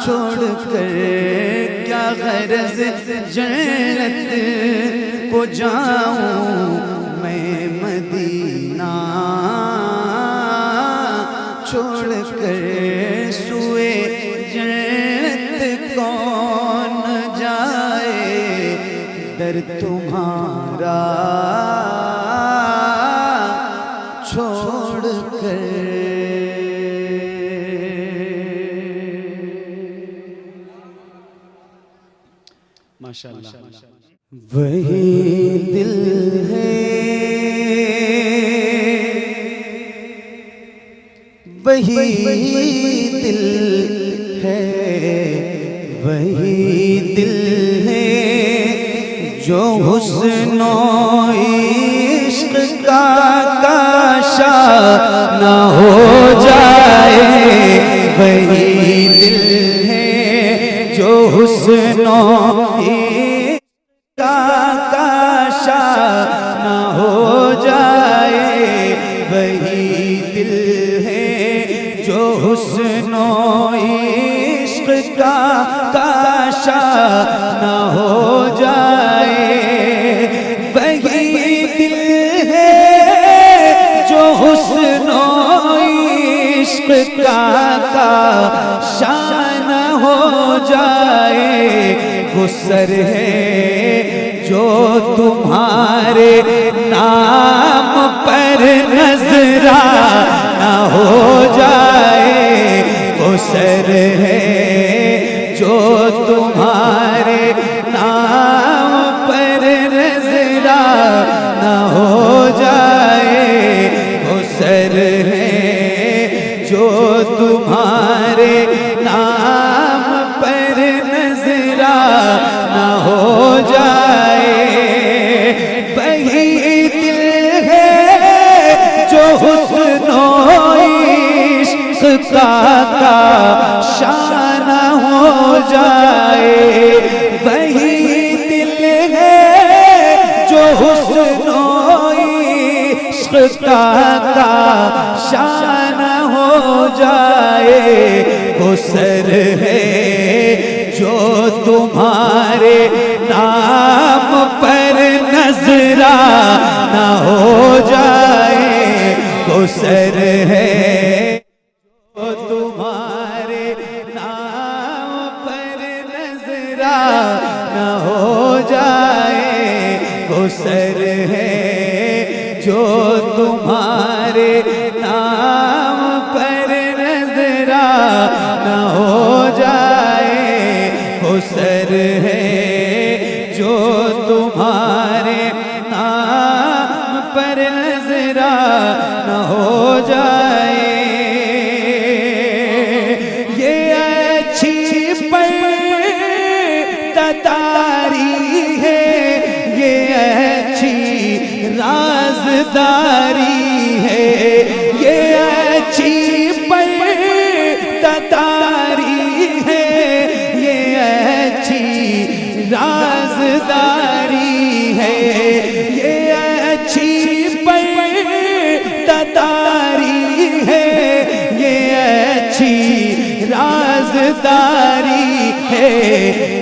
چھوڑ کر کیا غرض جنت کو جاؤں میں مدینہ چھوڑ کر سوئے جنت کون جائے در تمہارا چھوڑ کر ماشاءاللہ وہی دل ہے وہی دل ہے وہی دل ہے جو حسن و عشق کا کاشا نہ ہو جائے وہی دل ہے جو حسن و عشق کا کاشا نہ ہو جائے وہی دل ہے جو حسن و عشق کا کاشا نہ ہو جائے وہی دل ہے جو حسن و عشق کا کاشا نہ ہو جائے وہ سر ہے جو تمہارے نام پر نذرانہ ہو جائے وہ سر ہے جو تمہارے نام پر نذرانہ ہو جائے وہ سر ہے جو تمہارے نام پر نذرانہ ہو جائے وہی دل ہے جو حسن و عشق کا شانہ ہو جائے وہی دل ہے جو حسن و عشق کا شانہ ہو جائے وہ سر ہے جو تمہارے نام پر نذرانہ ہو جائے وہ سر ہے جو تمہارے نام پر نذرانہ ہو جائے وہ سر ہے جو تمہارے نام پر نذرانہ ہو جائے وہ سر ہے جو تمہارے نام پر نذرانہ ہو جائے یہ اچھی پرداری ہے یہ اچھی رازداری ہے یہ اچھی پرداری ہے یہ اچھی رازداری ہے یہ اچھی پرداری ہے یہ اچھی رازداری ہے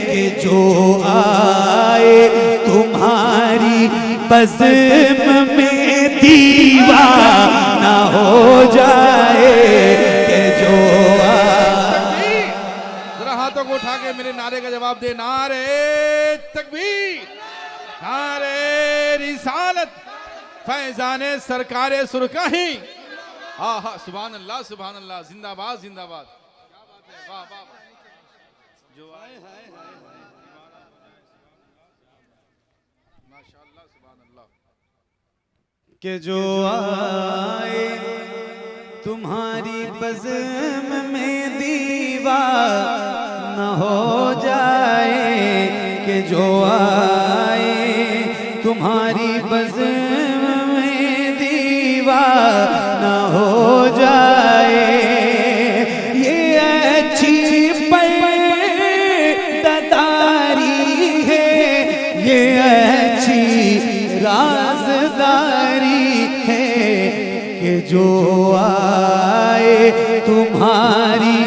کہ جو آئے تمہاری بزم میں دیوانہ ہو جائے کہ جو آئے ذرا ہاتھوں کو اٹھا کے میرے نعرے کا جواب دے نعرے تکبیر نعرے رسالت فیضان سرکار سرکاہی ہاں ہاں سبحان اللہ زندہ باد زندہ باد کیا بات ہے واہ واہ جو آئے ماشاءاللہ سبحان اللہ کہ جو آئے تمہاری بزم میں دیوانہ ہو جائے کہ جو آئے تمہاری بزم میں دیوانہ ہو جائے یہ اچھی پرداری ہے یہ اچھی رازداری ہے کہ جو آئے تمہاری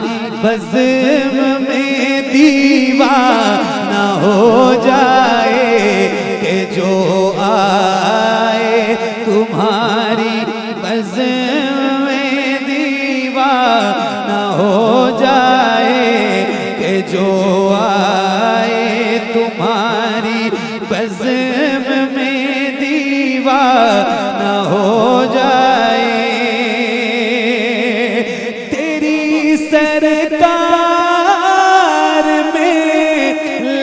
بزم میں دیوانہ ہو جائے کہ جو آئے تمہاری بزم میں دیوانہ ہو جائے کہ جو آئے تمہاری بزم میں دیوانہ ہو جائے تیری سرکار میں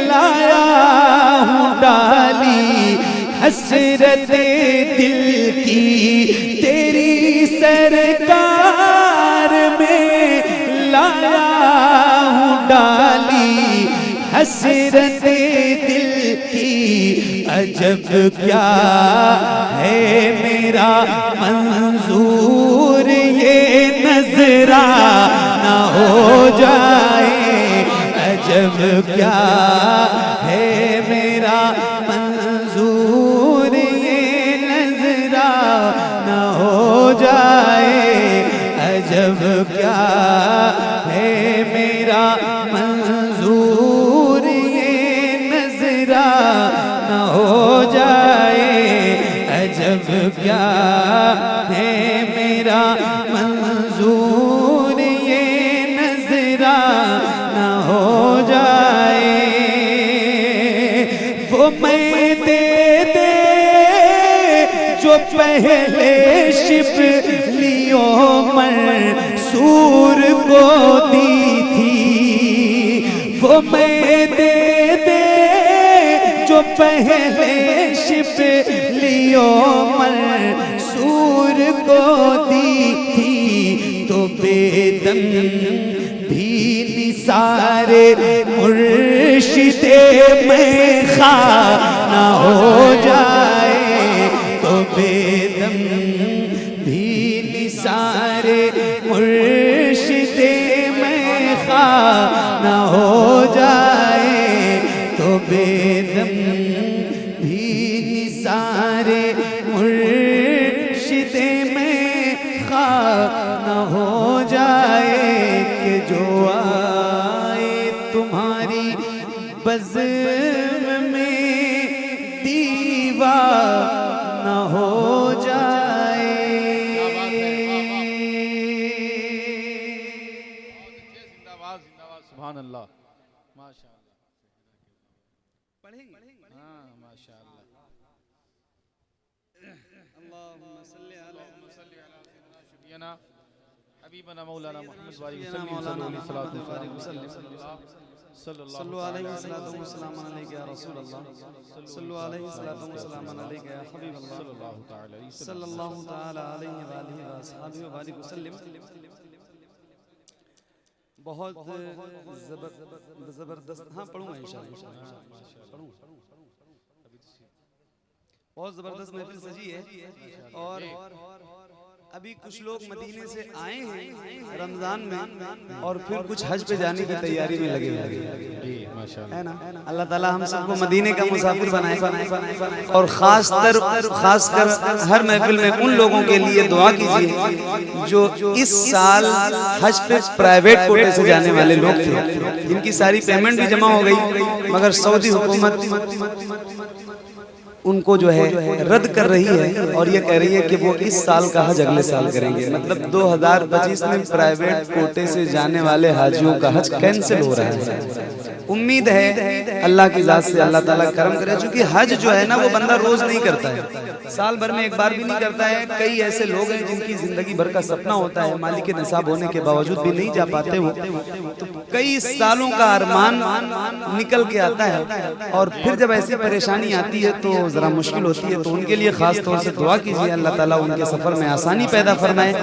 لایا ہوں ڈالی حسرت دل کی تیری سرکار میں لایا ہوں ڈالی حسرت دل کی عجب کیا ہے میرا منظور یہ نذرانہ ہو جائے عجب کیا ہے میرا منظور یہ نذرانہ ہو جائے عجب کیا ہے میرا منظور یہ نذرانہ ہو جائے عجب کیا ہے میرا منظور یہ نذرانہ ہو جائے وہ میں دے جو پہلے شبلیوں منصور کو دی تھی وہ میں دے جو پہلے شبلیوں منصور کو دی تھی تو بے دم بھی نثار مرشد میں خانہ ہو جائے تو بے دم بھی نثار مرشد میں خانہ ہو جائے تو بے دم بھی نثار مرشد میں خانہ ہو جائے کہ جو آئے تمہاری بزم میں دیوانہ ہو جائے سبحان اللہ ماشاء اللہ ہاں ماشاء اللہ اللہم صلی شفیعنا حبیبنا مولانا محمد وعلی صلو علیہ الصلوۃ والسلام علیک یا رسول اللہ صلو علیہ الصلوۃ والسلام علیک یا حبیب اللہ صلی اللہ تعالی علیہ وآلہ وصحبہ وبارک وسلم بہت زبردست ہاں پڑھوں گا انشاءاللہ بہت زبردست محفل سجی ہے اور ابھی کچھ لوگ مدینے سے آئے ہیں رمضان میں اور پھر کچھ حج پہ جانے کی تیاری میں لگے ہیں نا اللہ تعالیٰ ہم سب کو مدینے کا مسافر بنائے اور خاص کر ہر محفل میں ان لوگوں کے لیے دعا کیجیے جو اس سال حج پہ پرائیویٹ کوٹے سے جانے والے لوگ تھے جن کی ساری پیمنٹ بھی جمع ہو گئی مگر سعودی حکومت ان کو جو ہے رد کر رہی ہے اور یہ کہہ رہی ہے کہ وہ اس سال کا حج اگلے سال کریں گے مطلب 2025 میں پرائیویٹ کوٹے سے جانے والے حاجیوں کا حج کینسل ہو رہا ہے امید ہے اللہ کی ذات سے اللہ تعالیٰ کرم کرے چونکہ حج جو ہے نا وہ بندہ روز نہیں کرتا ہے سال بھر میں ایک بار بھی نہیں کرتا ہے کئی ایسے لوگ ہیں جن کی زندگی بھر کا سپنا ہوتا ہے مالک نصاب ہونے کے باوجود بھی نہیں جا پاتے وہ تو کئی سالوں کا ارمان نکل کے آتا ہے اور پھر جب ایسی پریشانی آتی ہے تو ذرا مشکل ہوتی ہے تو ان کے لیے خاص طور سے دعا کیجیے اللہ تعالیٰ ان کے سفر میں آسانی پیدا فرمائے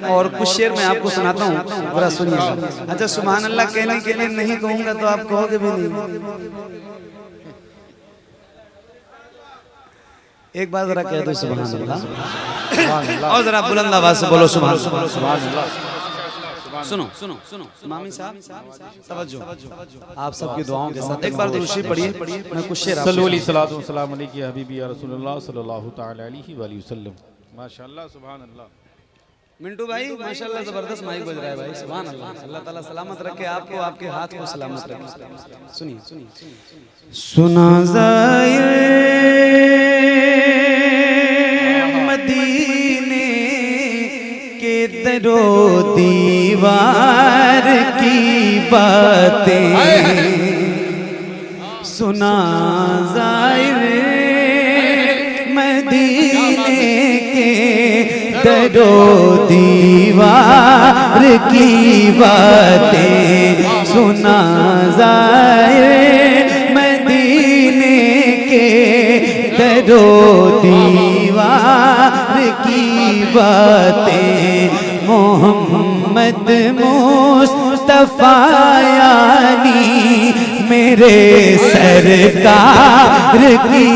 اور کچھ شعر میں آپ کو سناتا ہوں ذرا سنیے اچھا سبحان اللہ کہنے کے لیے نہیں کہوں گا تو آپ کہو گے بھی نہیں ایک بار ذرا کہہ دو سبحان اللہ اور ذرا بلند آواز سے بولو سبحان اللہ سنو سنو سنو امامی صاحب توجہ آپ سب کی دعاؤں کے ساتھ ایک بار درود شریف پڑھیے میں کچھ شعر آپ صلو علیہ الصلوۃ والسلام علیک یا حبیبی یا رسول اللہ صلی اللہ تعالی علیہ وآلہ وسلم ماشاءاللہ سبحان اللہ منٹو بھائی ماشاءاللہ زبردست مائک بج رہا ہے بھائی، سبحان اللہ، اللہ تعالیٰ سلامت رکھے آپ کو، آپ کے ہاتھ کو سلامت رکھے. سنیے سنا زائر مدینے کے در و دیوار کی باتیں، سنا زائر مدینے کے در و دیوار کی باتیں، سنا زائر مدینے کے در و دیوار کی باتیں، محمد مصطفیٰ یعنی میرے سرکار کی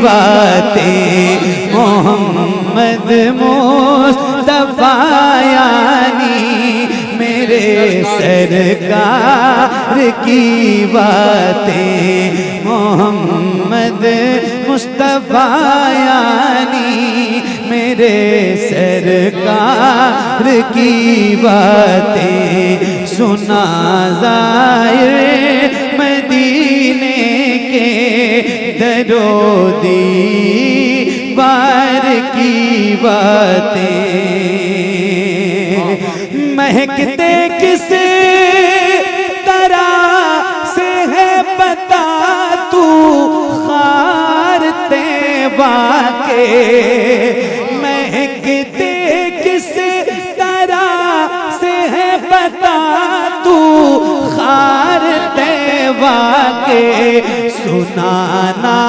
باتیں، محمد مصطفیٰ یعنی میرے سرکار کی باتیں، محمد مصطفیٰ یعنی میرے سرکار کی باتیں، سنا زائر مدینے کے در و دیوار کی باتیں، مہکتے کس طرح سے ہے پتا تو خار طیبہ کے، مہکتے کس طرح سے ہے پتا تو خار طیبہ کے، سنانا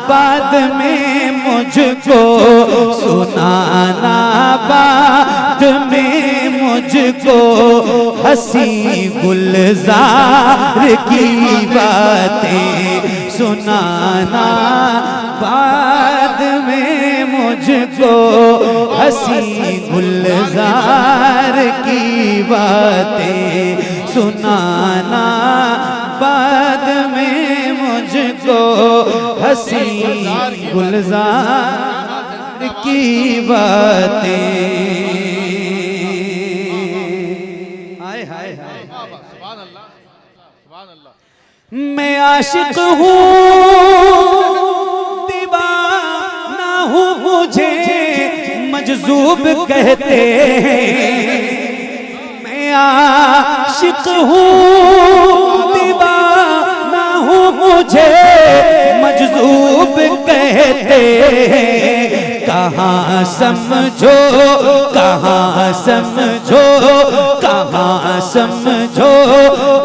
بعد میں مجھ کو، سنانا بعد میں مجھ کو ہنسی گلزار کی باتیں، سنانا بعد میں مجھ کو ہنسی گلزار کی باتیں، سنانا بعد میں مجھ کو ہنسی گلزار کی باتیں. میں عاشق ہوں دیوانہ ہوں مجھے مجذوب کہتے ہیں، میں عاشق ہوں دیوانہ ہوں مجھے مجذوب کہتے ہیں، کہاں سمجھو کہاں سمجھو کہاں سمجھو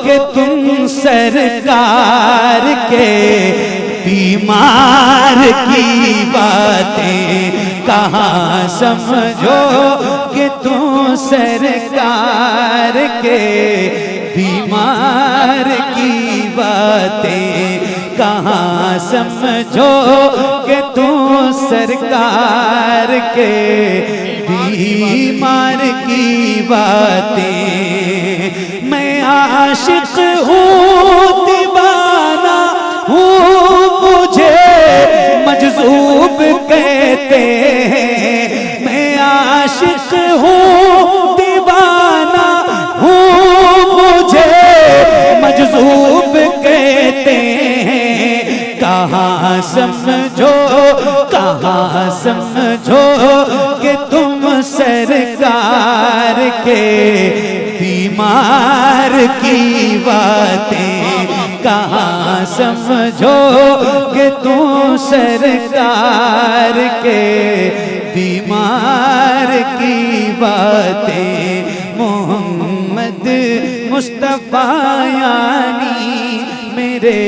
کہ تم سرکار کے بیمار کی باتیں، کہاں سمجھو کہ تم سرکار کے بیمار کی باتیں، کہاں سمجھو کہ تم سرکار کے بیمار کی باتیں، میں عاشق ہوں دیوانہ ہوں مجھے مجذوب کہتے ہیں، میں عاشق ہوں دیوانہ ہوں مجھے مجذوب کہتے ہیں، کہاں سمجھو کہاں سمجھو کہ تم سرکار کے بیمار کی باتیں، کہاں سمجھو کہ تم سرکار کے بیمار کی باتیں، محمد مصطفیٰ یعنی میرے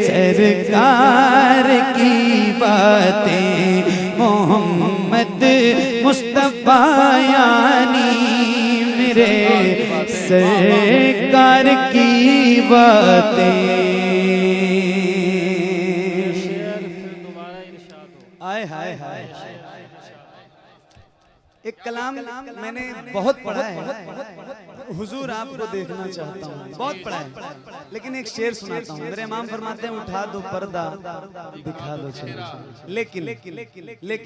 سرکار کی باتیں، محمد مصطفیٰ یعنی میرے سرکار کی باتیں. آئے ہائے ہائے ایک کلام میں نے بہت پڑھا ہے، حضور آپ کو دیکھنا چاہتا ہوں، بہت پڑھا ہے، لیکن ایک شعر سناتا ہوں۔ میرے امام فرماتے ہیں اٹھا دو پردہ دکھا دو چہرہ، لیکن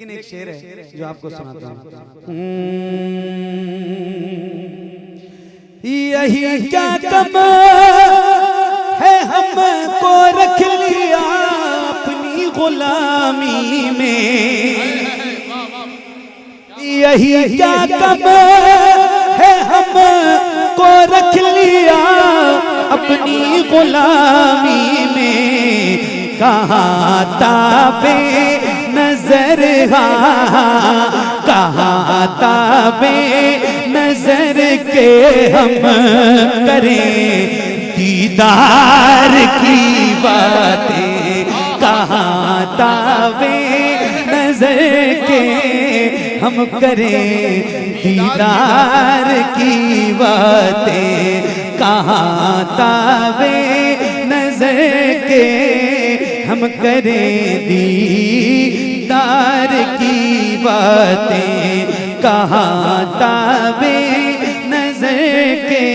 ایک شعر ہے جو آپ کو سناتا ہوں۔ یہی کیا کم ہے ہم کو رکھ لیا اپنی غلامی میں، یہی کیا کم ہے ہم کو رکھ لیا اپنی غلامی میں، کہاں تابے نظر کہاں تابے نظر کے ہم کریں دیدار کی باتیں، کہاں تابے نظر کے ہم کریں دیدار کی باتیں، کہاں تابے نظر کے ہم کریں دیدار کی باتیں، کہاں تابے نظر کے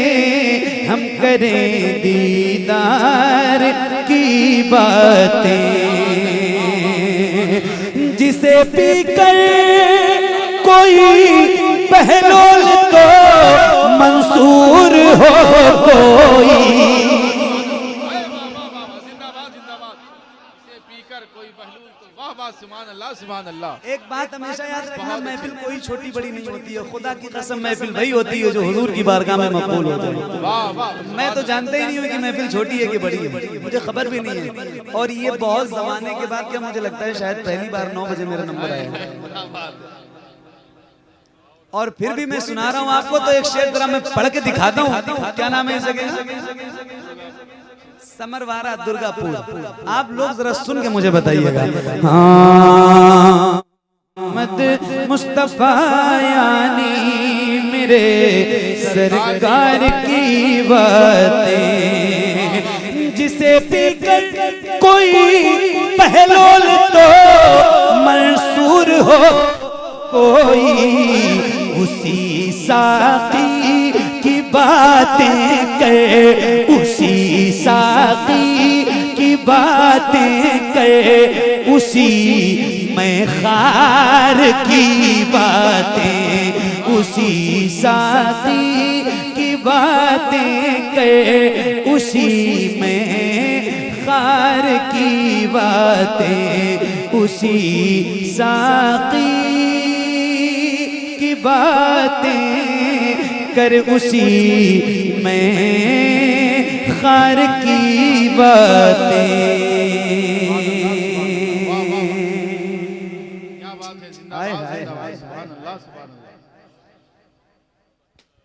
ہم کریں دیدار کی باتیں، جسے پی کر کوئی بہلول کو منصور ہو کوئی، سبحان اللہ سبحان اللہ۔ ایک بات ہمیشہ یاد رکھنا، محفل کوئی چھوٹی بڑی نہیں ہوتی ہے، خدا کی قسم محفل وہی ہوتی ہے جو حضور کی بارگاہ میں مقبول ہو جائے۔ میں تو جانتا ہی نہیں ہوں کہ محفل چھوٹی ہے کہ بڑی ہے، مجھے خبر بھی نہیں ہے، اور یہ بہت زمانے کے بعد کیا مجھے لگتا ہے شاید پہلی بار 9 بجے میرا نمبر آیا ہے، اور پھر بھی میں سنا رہا ہوں آپ کو۔ تو ایک شعر ذرا میں پڑھ کے دکھاتا ہوں، کیا نام ہے اس جگہ؟ سمروارہ درگا پور۔ آپ لوگ ذرا سن کے مجھے بتائیے گا۔ محمد مصطفیٰ یعنی میرے سرکار کی باتیں، جسے پی کر کوئی پہلول تو منصور ہو کوئی، اسی ساقی کی باتیں کرے، اسی ساقی کی باتیں کرے، اسی میں خار کی باتیں، اسی ساقی کی باتیں کرے، اسی میں خار کی باتیں، اسی ساقی کی باتیں کر، اسی میں خار کی باتیں۔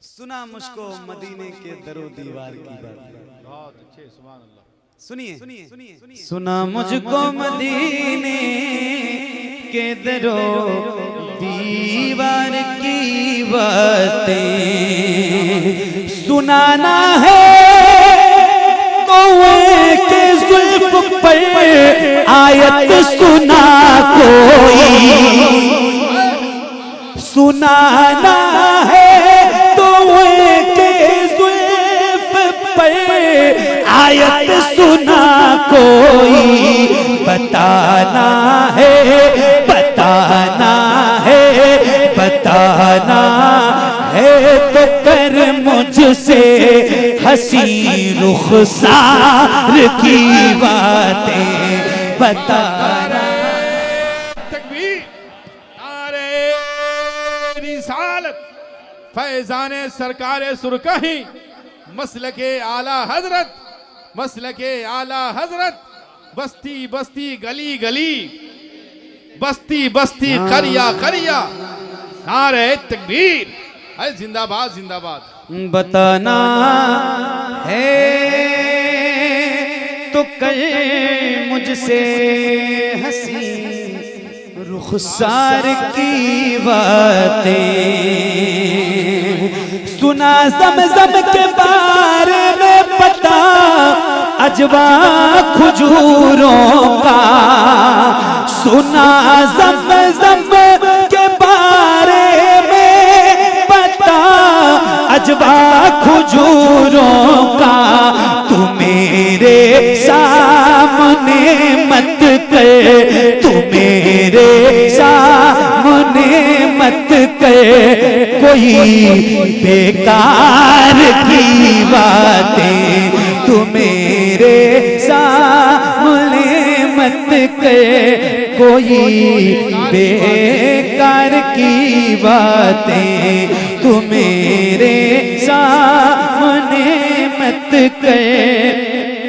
سنا مجھ کو مدینے کے در و دیوار کی باتیں، سنیے، سنا مجھ کو مدینے کے در و دیوار کی باتیں، سنانا ہے کوئے کے زلف پر آیت سنا کوئی، سنانا ہے کوئے کے زلف پر آیت سنا کوئی، بتانا ہے بتانا ہے بتانا ہے تو کر مجھ سے ہنسی رخسار کی باتیں بتانا۔ تکبیر، نعرہ رسالت، فیضان سرکار سرکہی، مسلک اعلی حضرت، مسلک اعلی حضرت، بستی بستی گلی گلی، بستی بستی قریہ قریہ، نعرہ تکبیر، زندہ باد زندہ باد۔ بتانا ہے تو کر مجھ سے ہنسی رخسار کی باتیں، سنا زمزم کے بارے میں پتا اجوا کھجوروں کا، سنا زمزم کے بارے میں مہجوروں کا تو میرے سامنے مت کر، تو میرے سامنے مت کر کوئی بیکار کی باتیں، تو میرے سامنے مت کر کوئی بیکار کی باتیں، تو میرے سامنے مت کر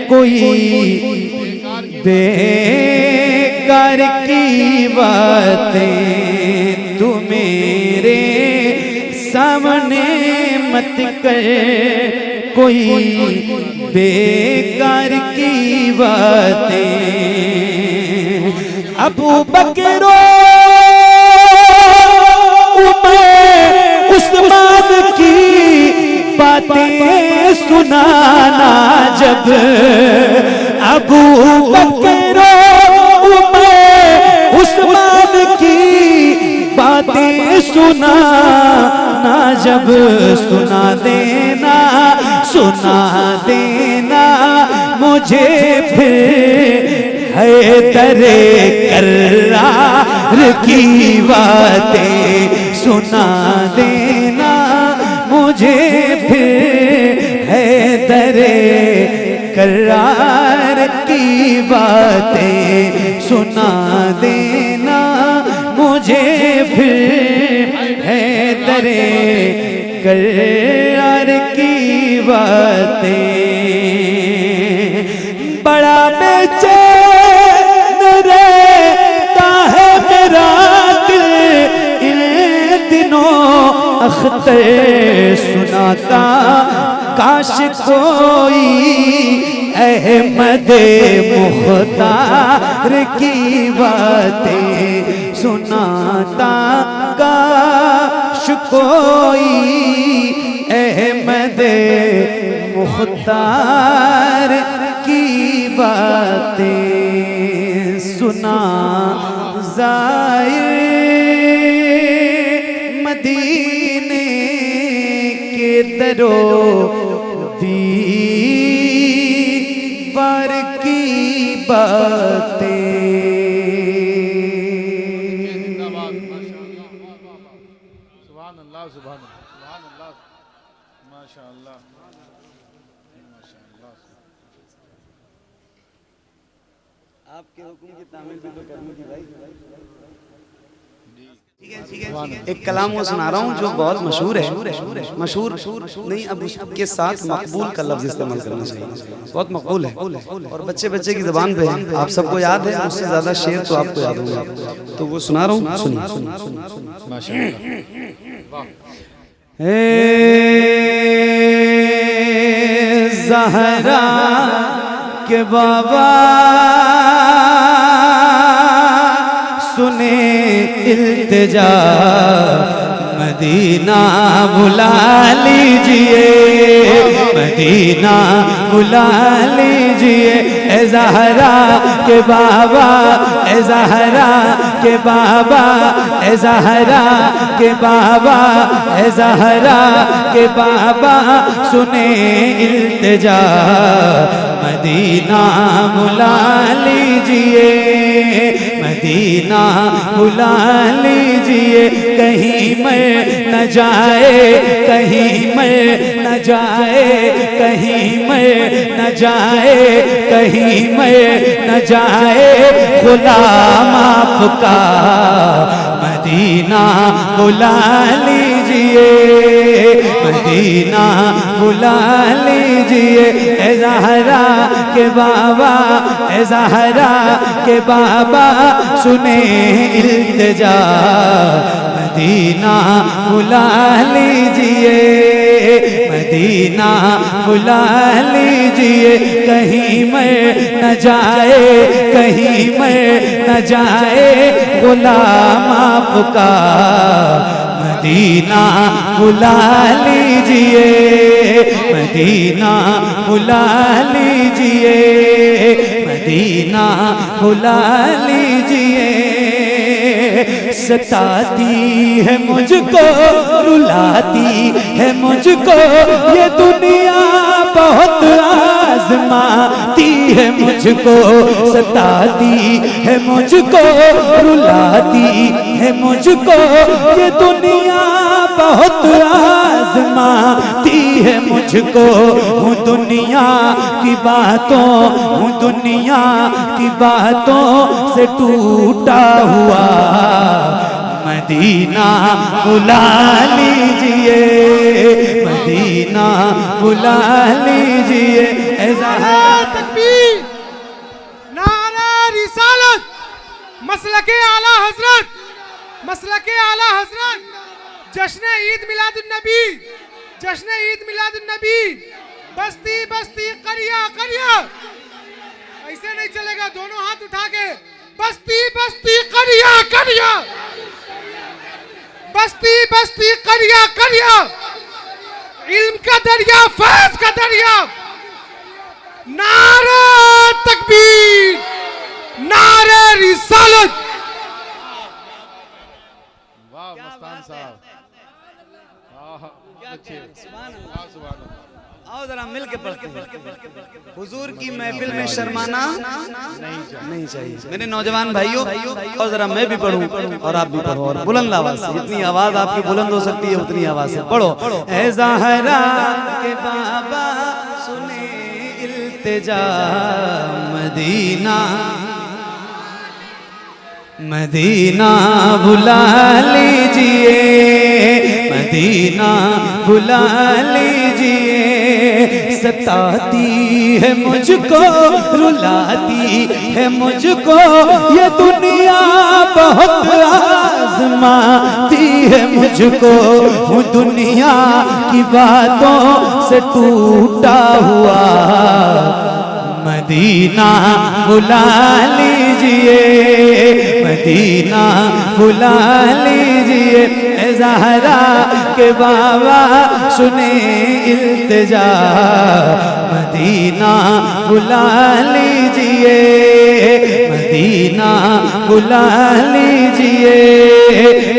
کوئی بیکار کی باتیں، تو میرے سامنے مت کر کوئی بیکار کی باتیں۔ ابو بکر عمر عثمان کی باتیں سنانا جب، ابو بکر عمر عثمان کی باتیں سنانا جب، سنا دینا مجھے پھر حیدر کرار کی باتیں، سنا دینا مجھے پھر حیدر کرار کی باتیں، سنا دینا مجھے پھر حیدر کرار کی باتیں۔ بڑا بے چین رہتا ہے میرا دل ان دنوں اختر سناتا، کاش کوئی احمد مختار کی باتیں سناتا، کاش کوئی احمد مختار کی باتیں سنا زائر مدینے کے درو دیوار کی باتیں۔ سبحان اللہ سبحان اللہ ماشاء اللہ ماشاء اللہ۔ آپ کے حکم کی تعمیل بھی تو کرنی تھی بھائی۔ ایک کلام وہ سنا رہا ہوں جو بہت مشہور ہے، مشہور نہیں اب اس کے ساتھ مقبول کا لفظ استعمال کرنا چاہیے، بہت مقبول ہے اور بچے بچے کی زبان پہ ہے، آپ سب کو یاد ہے، اس سے زیادہ شعر تو آپ کو یاد ہوگا، تو وہ سنا رہا ہوں، سنیے۔ اے زہرا کے بابا سنے التجا، مدینہ بلا لیجئے، مدینہ بلا لیجئے، اے زہرا کے بابا، اے زہرا کے بابا، اے زہرا کے بابا، اے زہرا کے بابا سنے التجا، مدینہ بلا لیجئے، مدینہ بلا لیجئے، کہیں مر نہ جائے، کہیں مر نہ جائے، کہیں مر نہ جائے، کہیں مر نہ جائے غلام آپ کا، مدینہ بلا لیجئے، مدینہ بلا لیجئے، اے زہرا کے بابا، اے زہرا کے بابا سنے التجا، مدینہ بلا لیجئے، مدینہ بلا لیجئے، کہیں مر نہ جائے، کہیں مر نہ جائے غلام آپ کا، مدینہ بلا لیجئے، مدینہ بلا لیجئے، مدینہ بلا لیجئے، ستاتی ہے مجھ کو رلاتی ہے مجھ کو یہ دنیا بہت آزماتی ہے مجھ کو ستاتی ہے مجھ کو رلاتی ہے مجھ کو یہ دنیا بہت آزماتی ہے مجھ کو ہوں دنیا کی باتوں ہوں دنیا کی باتوں سے ٹوٹا ہوا مدینہ بلا لیجئے مدینہ بلا لیجئے اے زہرا تکبیر نعرہ رسالت مسلک اعلی حضرت مسلک اعلی حضرت جشن عید میلاد النبی جشن عید میلاد النبی بستی بستی قریہ قریہ ایسے نہیں چلے گا دونوں ہاتھ اٹھا کے بستی بستی قریہ قریہ بستی بستی قریہ قریہ علم کا دریا فیض کا دریا نعرہ تکبیر نعرہ رسالت واہ مستان صاحب آؤ ذرا مل کے پڑھتے ہیں حضور کی محفل میں شرمانا نہیں چاہیے میرے نوجوان بھائیوں اور ذرا میں بھی پڑھوں اور آپ بھی پڑھو اور بلند آواز سے جتنی آواز آپ کی بلند ہو سکتی ہے اتنی آواز سے پڑھو اے زہرا کے بابا سنے التجا مدینہ مدینہ بلا لیجئے مدینہ بلا لیجئے ستاتی ہے مجھ کو رلاتی ہے مجھ کو یہ دنیا بہت آزماتی ہے مجھ کو ہوں دنیا کی باتوں سے ٹوٹا ہوا مدینہ بلا لیجئے مدینہ بلا لیجئے اے زہرا کے بابا سنے التجا مدینہ بلا لیجئے مدینہ بلا لیجئے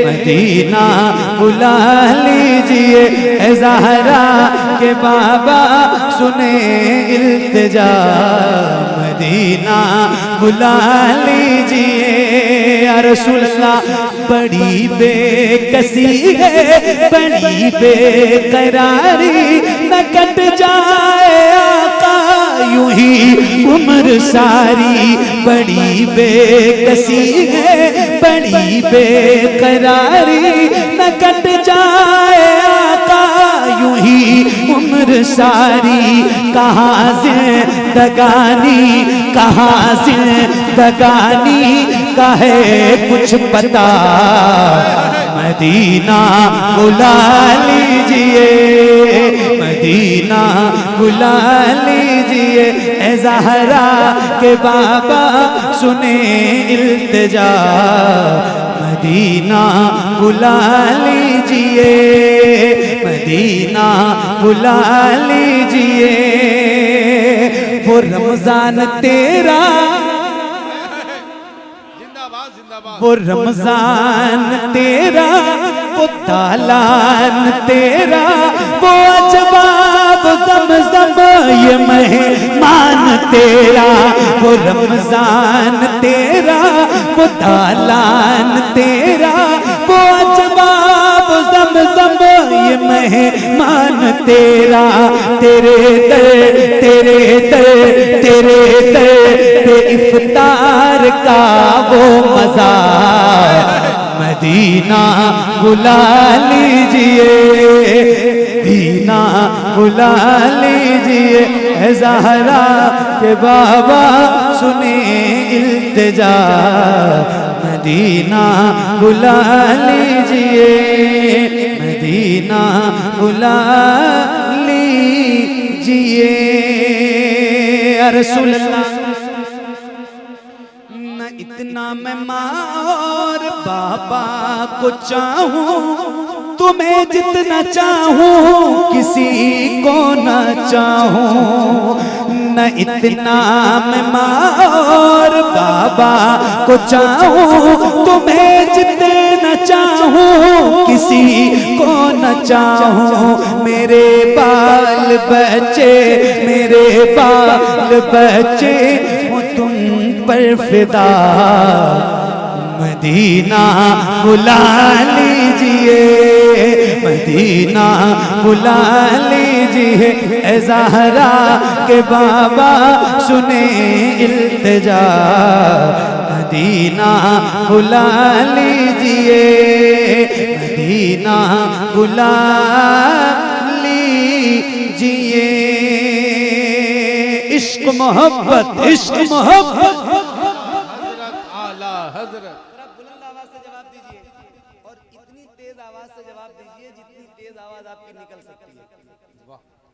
مدینہ بلا لیجئے اے زہرا کے بابا سنے التجا مدینہ بلا لیجئے یا رسول اللہ بڑی بے کسی ہے بڑی بے قراری نہ کٹ جائے آقا یوں ہی عمر ساری بڑی بے کسی ہے بڑی بے قراری نہ کٹ جائے آقا یوں ہی عمر ساری کہاں زندگانی کہاں زندگانی کا ہے کچھ پتا مدینہ بلا لیجئے مدینہ بلا لیجئے اے زہرا کے بابا سنے التجا مدینہ بلا لیجئے مدینہ بلا لیجئے وہ رمضان تیرا وہ رمضان تیرا وہ دالان تیرا وہ اجباب زمزم یہ مہمان تیرا وہ رمضان تیرا وہ دالان تیرا وہ اجباب زمزم یہ مہمان تیرا تیرے در تیرے در تیرے در پہ افطار کا وہ مزہ مدینہ بلا لیجئے مدینہ بلا لیجئے اے زہرا کے بابا سنے التجا مدینہ بلا لیجئے مدینہ بلا لیجئے یا رسول اللہ نہ اتنا میں ماں اور بابا کو چاہوں تمہیں جتنا چاہوں کسی کو نہ چاہوں نہ اتنا میں ماں اور بابا کو چاہوں، تمہیں جتنا چاہوں کسی کو نہ چاہوں، میرے بال بچے میرے بال بچے ہوں تم پر فدا، مدینہ بلا لیجئے مدینہ بلا لیجئے، اے زہرا کے بابا سنیں التجا، مدینہ بلا لیجئے مدینہ بلا لیجئے، عشق محبت عشق محبت، حضرت اعلیٰ حضرت بلند آواز سے جواب دیجئے اور اتنی تیز آواز سے جواب دیجئے جتنی تیز آواز آپ کی نکل سکتی ہے۔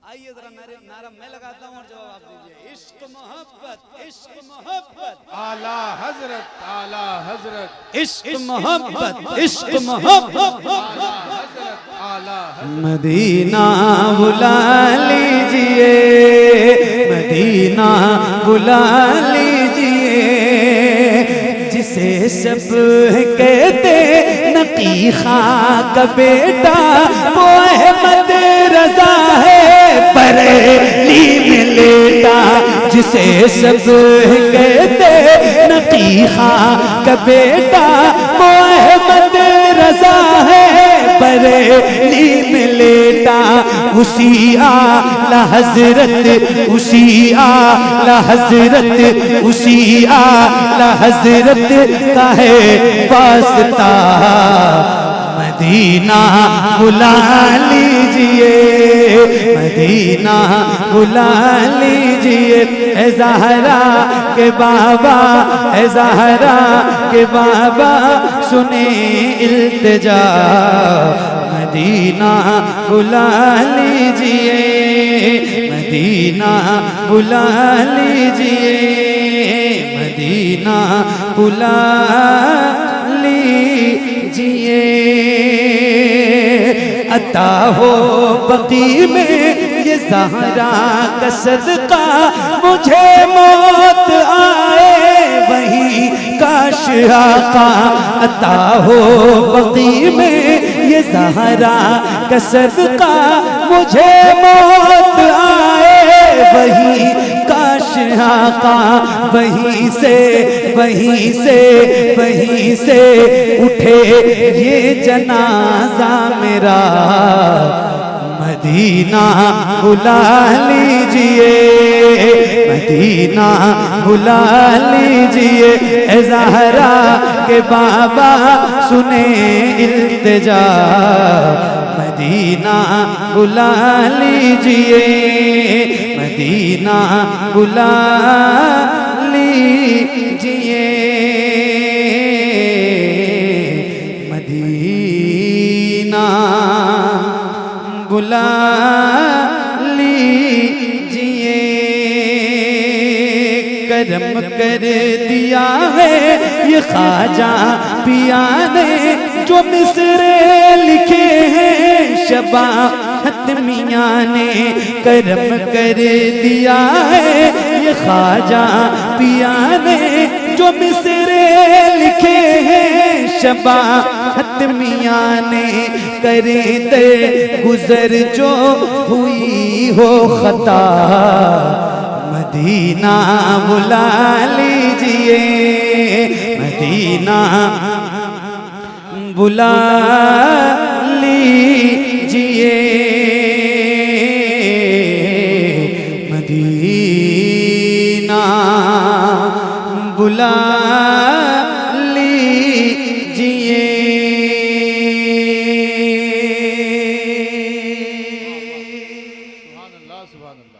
آئیے ذرا نعرہ میں لگاتا ہوں اور جواب آپ دیجئے، عشق محبت اعلیٰ حضرت اعلیٰ حضرت عشق محبت عشق محبت، اعلیٰ مدینہ بلا لیجئے مدینہ بلا لیجئے، جسے سب کہتے نقی خاں کا بیٹا وہ احمد رضا ہے بریلی میں لیٹا، جسے سب کہتے نقی خاں کا بیٹا وہ احمد رضا ہے بریلی میں لیٹا، اسی اعلیٰ حضرت اسی اعلیٰ حضرت اسی اعلیٰ حضرت کا ہے واسطہ، مدینہ بلا لیجئے مدینہ بلا لیجئے، اے زہرا کے بابا اے زہرا کے بابا سنیں التجا، مدینہ بلا لیجئے مدینہ بلا لیجئے مدینہ بلا لیجئے، عطا ہو بقی میں یہ زہرا کا صدقہ، مجھے موت آئے وہی کاش آقا، عطا ہو بقی میں یہ زہرا کا صدقہ، مجھے موت آئے وہی کاش آقا، وہیں سے اٹھے یہ جنازہ میرا، مدینہ بلا لیجئے مدینہ بلا لیجئے، اے زہرا کے بابا سنیں التجا، مدینہ بلا لیجئے مدینہ بلا لیجئے مدینہ بلا لیجئے، کرم کر دیا ہے یہ خواجہ پیا نے جو مصرے لکھے ہیں شباہت میاں نے، کرم کر دیا ہے یہ خواجہ پیا نے جو مصرے لکھے ہیں شباہت میاں نے، کرے دے گزر جو ہوئی ہو خطا، مدینہ بلا لیجئے مدینہ بلا لیجئے مدینہ بلا لیجئے، سبحان اللہ سبحان اللہ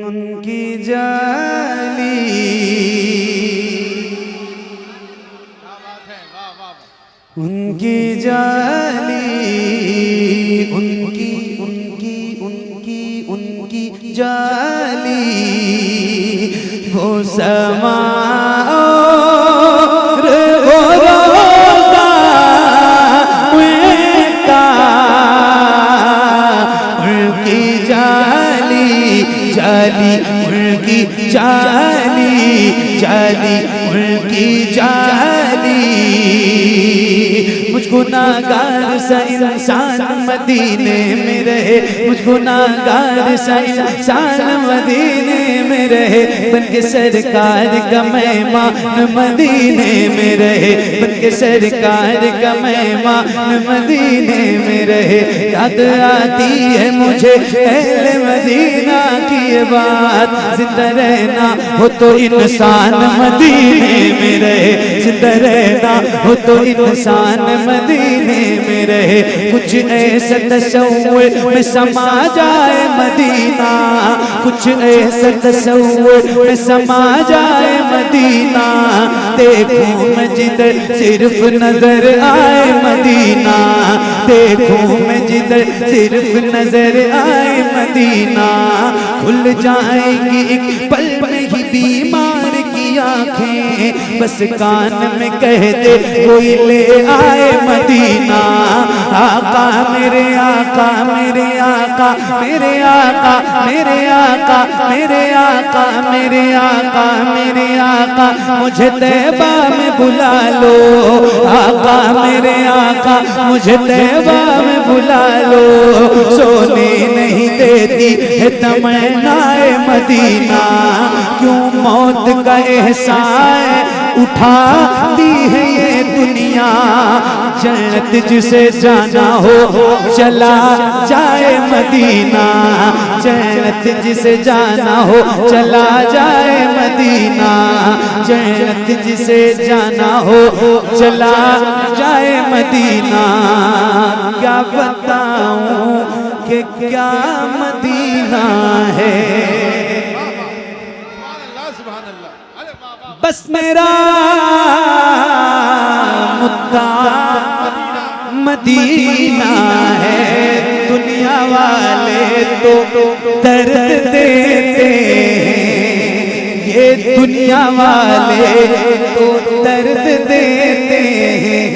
ان کی جالی ان کی جالی ان کی جالی وہ سما اور جالی جالی ان کی جالی مجھ گناہگار سا انسان مدینے میں رہے مجھ گناہگار سا انسان مدینے میں رہے بن کے سرکار کا مہمان مدینے میں رہے بن کے سرکار کا مہمان مدینے میں رہے یاد آتی ہے مجھے اہل مدینہ کی یہ بات زندہ رہنا ہو تو انسان مدینے میں رہے زندہ رہنا ہو تو انسان مدینے میں رہے کچھ ایسا تصور میں سما جائے مدینہ کچھ ایسا تصور میں سما جائے مدینہ دیکھوں میں جدھر صرف نظر آئے مدینہ دیکھوں میں جدھر صرف نظر آئے مدینہ کھل جائیں گی ایک پل میں ہی بیمار کی آنکھیں بس کان میں کہہ دے کوئی لے آئے مدینہ آقا میرے آقا میرے آقا میرے آقا میرے آقا میرے آقا میرے آقا میرے آقا مجھے طیبہ میں بلا لو آقا میرے آقا مجھے طیبہ میں بلا لو سونے نہیں دیتی ہے تمنا مدینہ کیوں موت کا احساس اٹھاتی ہے یہ دنیا جنت جسے جانا ہو چلا جائے مدینہ جنت جسے جانا ہو چلا جائے مدینہ جنت جسے جانا ہو چلا جائے مدینہ کیا بتاؤں کہ کیا مدینہ ہے بس میرا مدعا مدینہ ہے دنیا والے تو درد دیتے ہیں یہ دنیا والے تو درد دیتے ہیں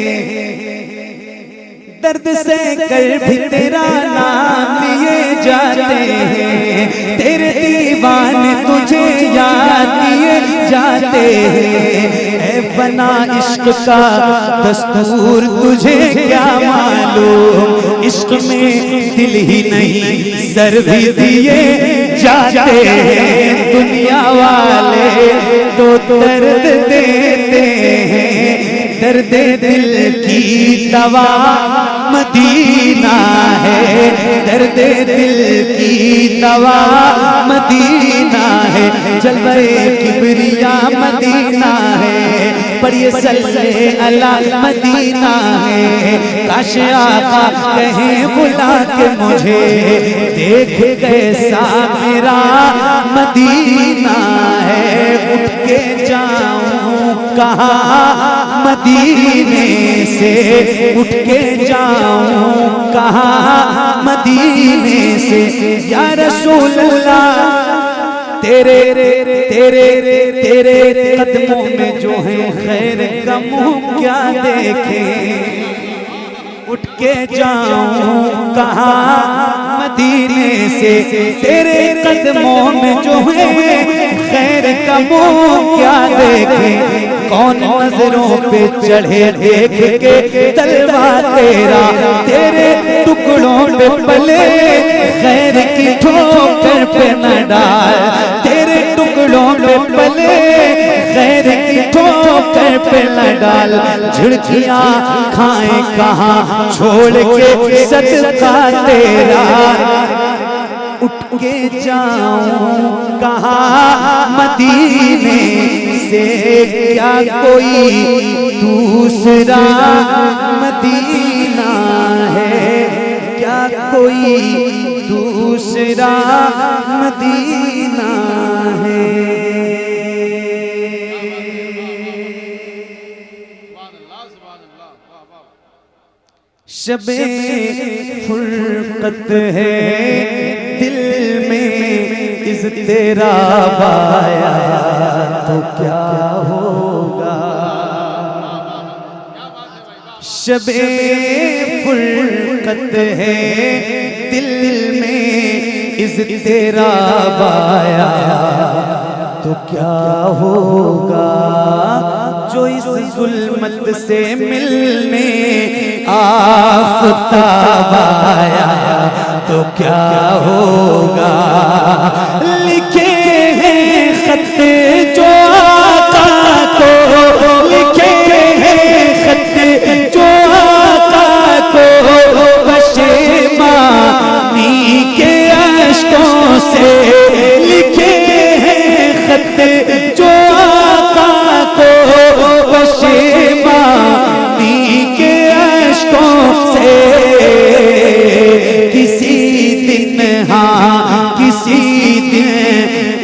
درد سے کر بھی تیرا نام لیے جاتے ہیں تیرے دیوانے تجھے یاد کیے جاتے ہیں اے فنا عشق کا دستور تجھے کیا معلوم عشق میں دل ہی نہیں سر بھی دیے جاتے ہیں دنیا والے تو درد دیتے ہیں درد دل کی دوا مدینہ ہے درد دل کی دوا مدینہ ہے جلوہ کبریاء مدینہ ہے پڑھیے صلی اللہ مدینہ ہے کاش آقا کہیں بلا کے مجھے دیکھ کیسا میرا مدینہ ہے اٹھ کے جاؤں کہاں مدینے سے اٹھ کے جاؤں کہاں مدینے سے یا رسول اللہ تیرے تیرے تیرے قدموں میں جو ہے خیر کا منہ کیا دیکھیں اٹھ کے جاؤں کہاں مدینے سے تیرے قدموں میں جو ہے خیر کا منہ کیا دیکھیں کون نظروں پہ چڑھے دیکھ کے تلوار تیرا تیرے ٹکڑوں پہ پلے خیر کی ٹھوکر پہ نہ ڈال تیرے ٹکڑوں پہ پلے خیر کی ٹھوکر پہ نہ ڈال جھڑکیاں کھائیں کہاں چھوڑ کے صدقہ تیرا اٹھ کے جاؤں کہاں مدینے سے کیا کوئی دوسرا مدینہ ہے کیا کوئی دوسرا مدینہ ہے شب فرقت ہے دل میں اس تیرا بایا تو کیا ہوگا شب فرقت ہے دل میں اس تیرا بایا تو کیا ہوگا جو اس ظلمت سے ملنے آفتاب آیا تو کیا ہوگا لکھے ہیں خط جو آقا کو لکھے ہیں خط جو آقا کو پشیمانی کے اشکوں سے لکھے ہیں خط جو آقا کو پشیمانی کے اشکوں سے کسی دن کسی دن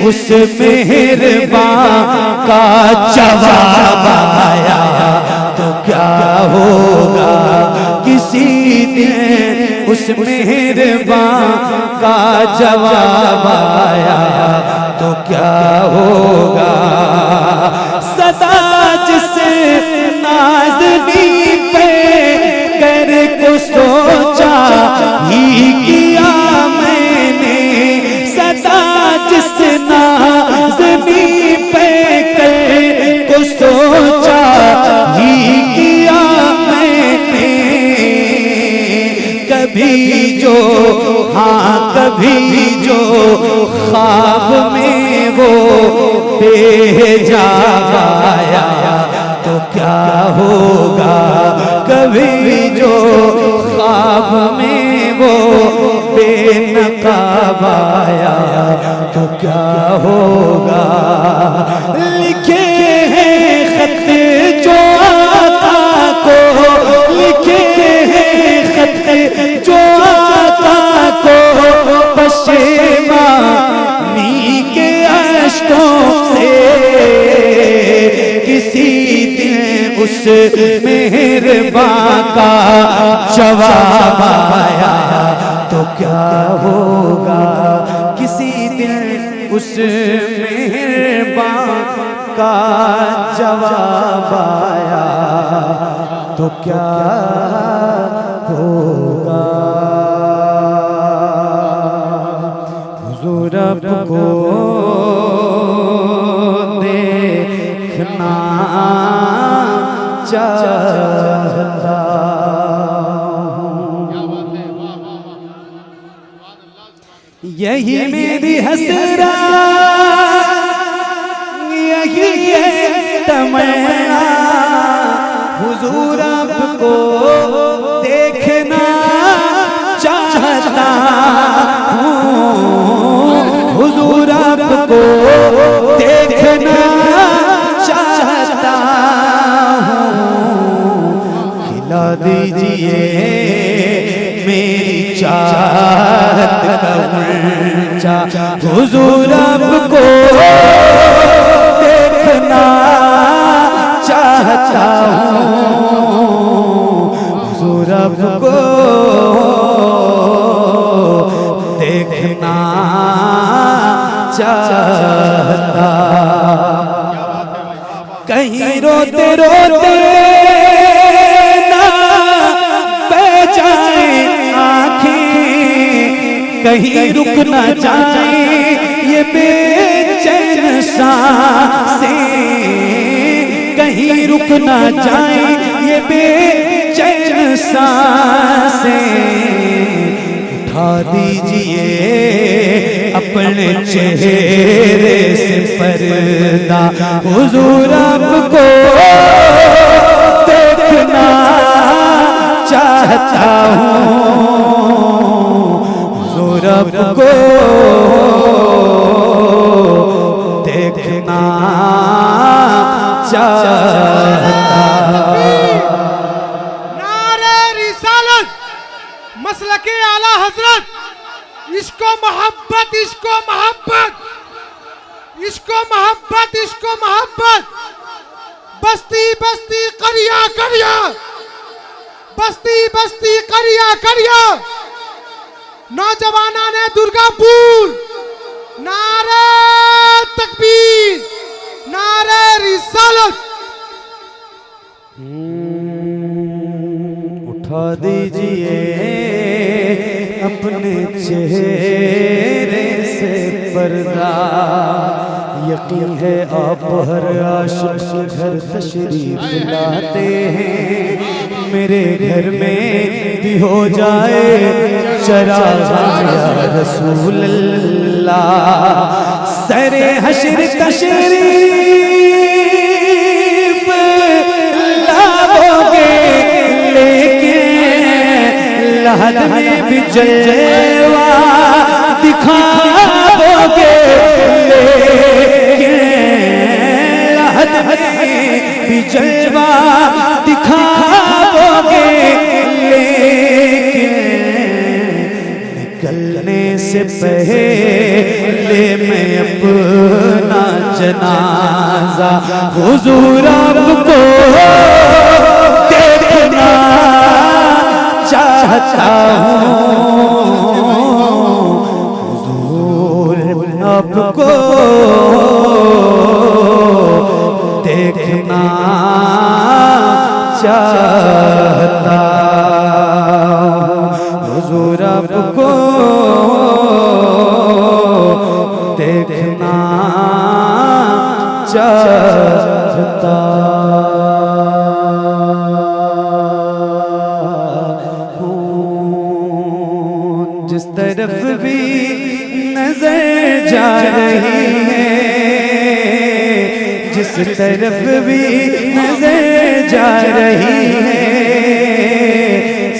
اس مہربان کا جواب آیا تو کیا ہوگا کسی دن اس مہربان کا جواب آیا تو کیا ہوگا صدا جس نازنی پہ کر کو سوچا ہی کیا میں نے صدا جس نازنی پہ کر کو سوچا ہی کیا میں نے کبھی جو کبھی جو خواب میں وہ بھیجا آیا تو کیا ہوگا کبھی جو خواب میں وہ بے نقاب آیا تو کیا ہوگا لکھے ہیں خط جو آقا کو لکھے ہیں خط جو آقا کو پشیمانی کے اشکوں سے کسی دن اس مہربان کا جواب آیا تو کیا ہوگا کسی دن اس مہربان کا جواب آیا تو کیا ہوگا حضور اب کو دیکھنا چاہتا یہی میری حسرت یہی ہے تمنا حضور آپ کو دیکھنا چاہتا ہوں حضور آپ کو دیکھنا چاہتا ہوں کھلا دیجئے میری چاہت کا غنچہ حضور آپ کو دیکھنا چاہتا ہوں حضور آپ کو دیکھنا چاہتا کہیں روتے روتے نہ بہ جائیں آنکھیں کہیں رک نہ جائیں یہ بے چین سانسیں کہیں رک نہ جائیں یہ بے چین سانسیں اٹھا دیجئے اپنے چہرے سے پردہ حضور آپ کو دیکھنا چاہتا ہوں حضور آپ کو دیکھنا چاہتا نعرہ رسالت مسلک اعلی حضرت عشق و محبت عشق و محبت عشق و محبت عشق و محبت بستی بستی قریہ قریہ بستی بستی قریہ قریہ نوجوانان درگا پور نعرہ تکبیر نعرہ رسالت اٹھا دیجئے اپنے چہرے سے پردہ یقین ہے آپ ہر عاشق کے گھر تشریف لاتے ہیں، میرے گھر میں بھی ہو جائے چراغ یا رسول اللہ، سر حشر تشریف لاؤ گے لیکن لحد میں بھی جلوہ دکھاؤ گے، لیکن لحد میں بھی جلوہ دکھاؤ گے، لیکن نکلنے سے پہلے میں اپنا جنازہ حضور آپ کو دیکھنا چاہتا ہوں، حضور آپ کو دیکھنا چاہتا ہوں، حضور آپ کو دیکھنا چاہتا ہوں، جس طرف بھی نظر جا رہی ہے، جس طرف بھی نظر جا رہی ہے،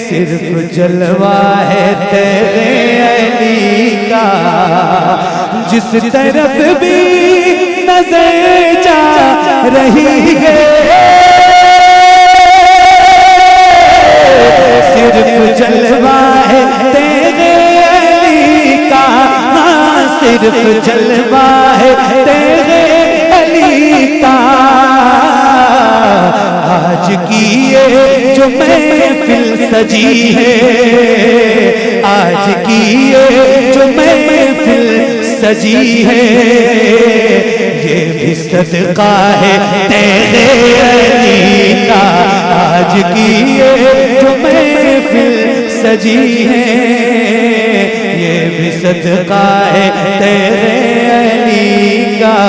صرف جلوہ ہے تیرے علی کا، جس طرف بھی نظر جا رہی ہے، صرف جلوہ ہے تیرے علی کا، صرف جلوہ ہے تیرے علی کا، آج کی یہ جو محفل سجی ہے، آج کی یہ جو محفل سجی ہے، یہ بھی صدقہ ہے تیرے علی کا، آج کی یہ جو محفل سجی ہے، یہ بھی صدقہ ہے تیرے علی کا،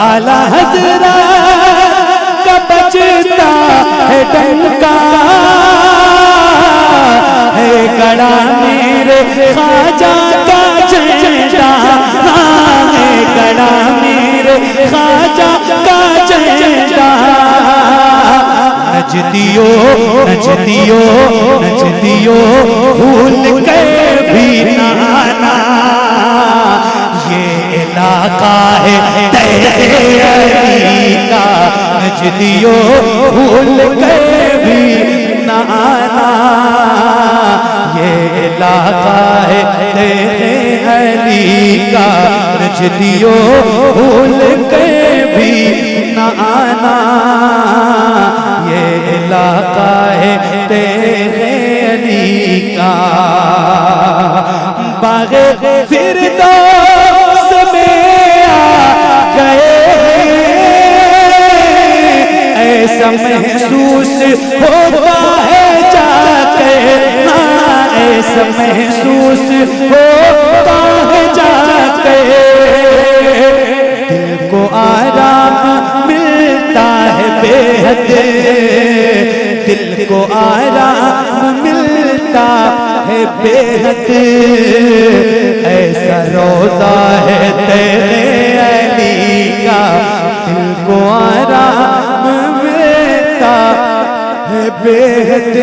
اعلیٰ حضرت کا بجتا ہے ڈنکا، ہے گڑا میرے خواجہ کا جھنڈا، ہے گڑا میرے خواجہ کا جھنڈا، نجدیو نجدیو نجدیو بھول کر بھی نہ آنا، یہ علاقہ ہے تیرے علی کا، نجدیو بھول کر بھی نہ آنا، یہ علاقہ ہے تیرے علی کا، نجدیو بھول کر بھی نہ آنا، یہ علاقہ ہے تیرے علی کا، باغ فردوس میں آ گئے، ایسا محسوس ہوتا ہے جا کے، ایسا محسوس ہوتا ہے جا کے، دل کو آرام ملتا ہے بے حد، دل کو آرام ملتا ہے بے حد، ایسا روضہ ہے تیرے علی کا، دل کو آرام ملتا ہے بے حد،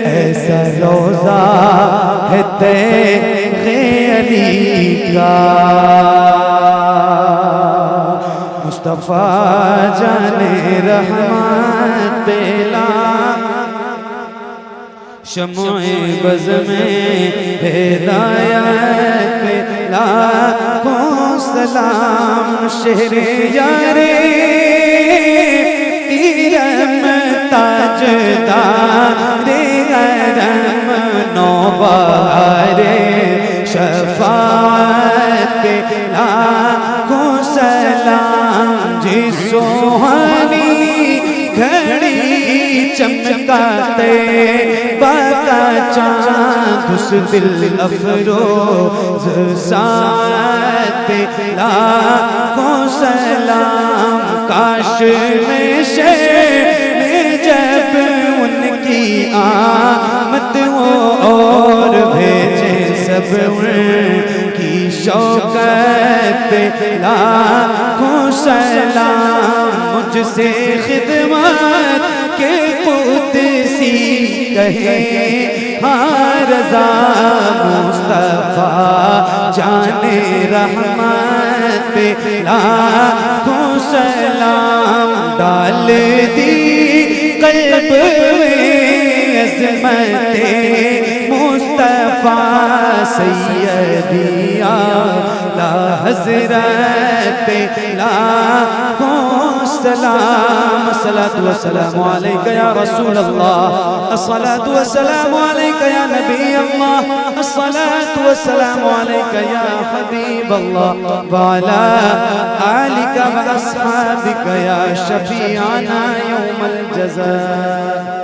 ایسا روضہ ہے تیرے علی کا، مصطفیٰ جانے رحمت پہلا، شمع بز میں ہدایت پہ لاکھوں سلام، شہر یار ایرم تاجدار حرم نوبہار، شفاعت پہ لاکھوں سلام، جس سوہنی گھڑی چمکا طیبہ کا چاند اس دل افروز ساعت لاکھوں سلام کاش میں شہر جب ان کی آمد ہو اور بھیجے سب ان کی شوکت لاکھوں سلام مجھ سے خدمت کے قدسی کہیں ہاں رضا مصطفیٰ جان رحمت لاکھوں سلام ڈال دی قلب میں عظمت مصطفیٰ سیدی اعلیٰ حضرت لاکھوں سلام الصلاة والسلام علیکہ یا رسول اللہ الصلاة والسلام علیکہ یا نبی اللہ الصلاة والسلام علیکہ یا حبیب اللہ وعلا آلکہ و اصحابکہ یا شفیعنا یوم الجزاء